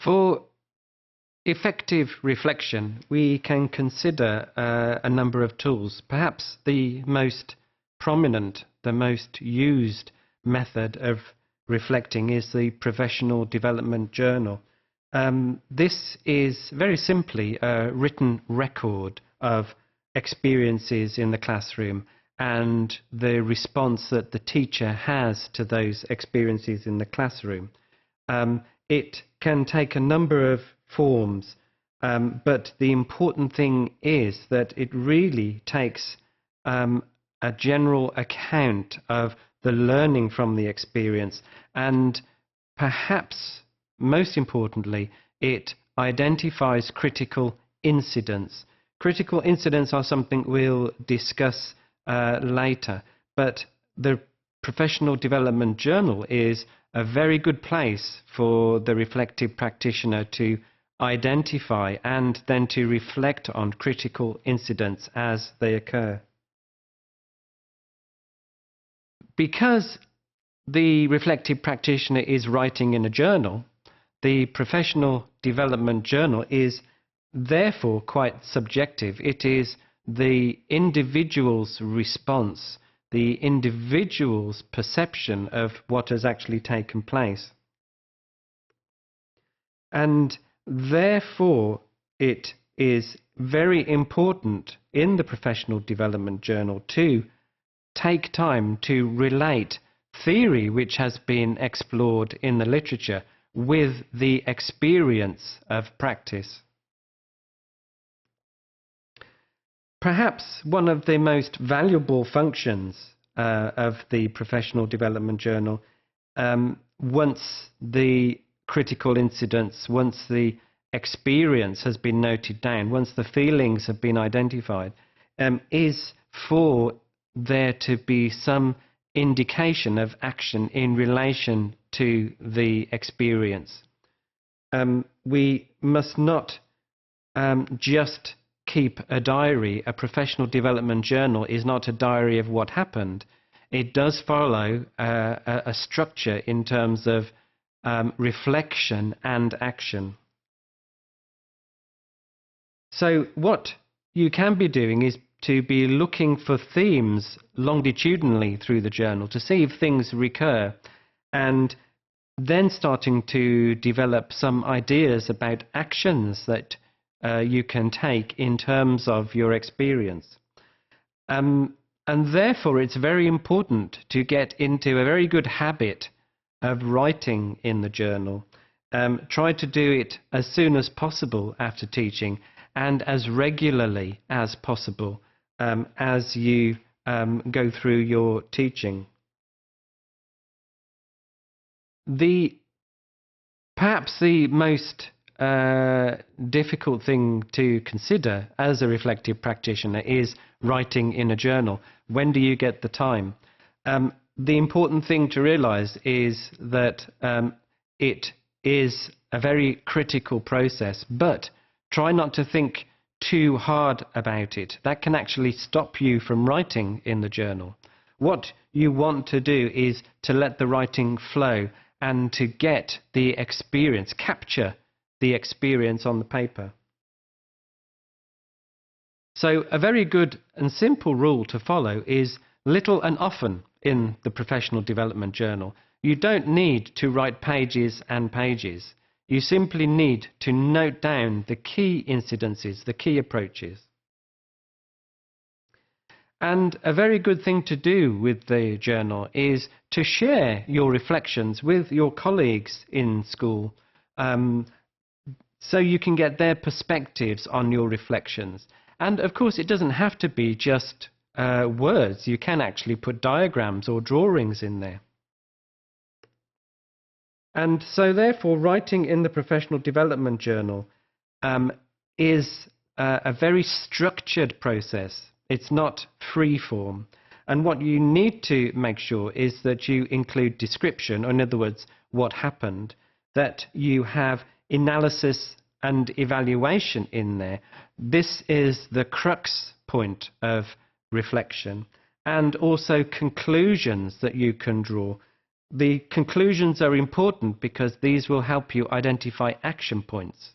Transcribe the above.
For effective reflection, we can consider a number of tools. Perhaps the most prominent, the most used method of reflecting is the Professional Development Journal. This is very simply a written record of experiences in the classroom and the response that the teacher has to those experiences in the classroom. It can take a number of forms, but the important thing is that it really takes a general account of the learning from the experience, and perhaps most importantly, it identifies critical incidents. Critical incidents are something we'll discuss later, but the Professional Development Journal is a very good place for the reflective practitioner to identify and then to reflect on critical incidents as they occur. Because the reflective practitioner is writing in a journal, the Professional Development Journal is therefore quite subjective. It is the individual's response, the individual's perception of what has actually taken place. And therefore, it is very important in the Professional Development Journal to take time to relate theory which has been explored in the literature with the experience of practice. Perhaps one of the most valuable functions of the Professional Development Journal, once the critical incidents, once the experience has been noted down, once the feelings have been identified, is for there to be some indication of action in relation to the experience. We must not just keep a diary. A Professional Development Journal is not a diary of what happened. It does follow a structure in terms of reflection and action. So what you can be doing is to be looking for themes longitudinally through the journal to see if things recur, and then starting to develop some ideas about actions that you can take in terms of your experience. And therefore it's very important to get into a very good habit of writing in the journal. Try to do it as soon as possible after teaching and as regularly as possible as you go through your teaching. Perhaps the most difficult thing to consider as a reflective practitioner is writing in a journal. When do you get the time? The important thing to realize is that it is a very critical process, but try not to think too hard about it. That can actually stop you from writing in the journal. What you want to do is to let the writing flow and to get the experience, capture the experience on the paper. So a very good and simple rule to follow is little and often in the Professional Development Journal. You don't need to write pages and pages. You simply need to note down the key incidences, the key approaches. And a very good thing to do with the journal is to share your reflections with your colleagues in school, so you can get their perspectives on your reflections. And of course, it doesn't have to be just words. You can actually put diagrams or drawings in there. And so therefore, writing in the Professional Development Journal is a very structured process. It's not free form. And what you need to make sure is that you include description, or in other words, what happened, that you have analysis and evaluation in there. This is the crux point of reflection, and also conclusions that you can draw. The conclusions are important because these will help you identify action points.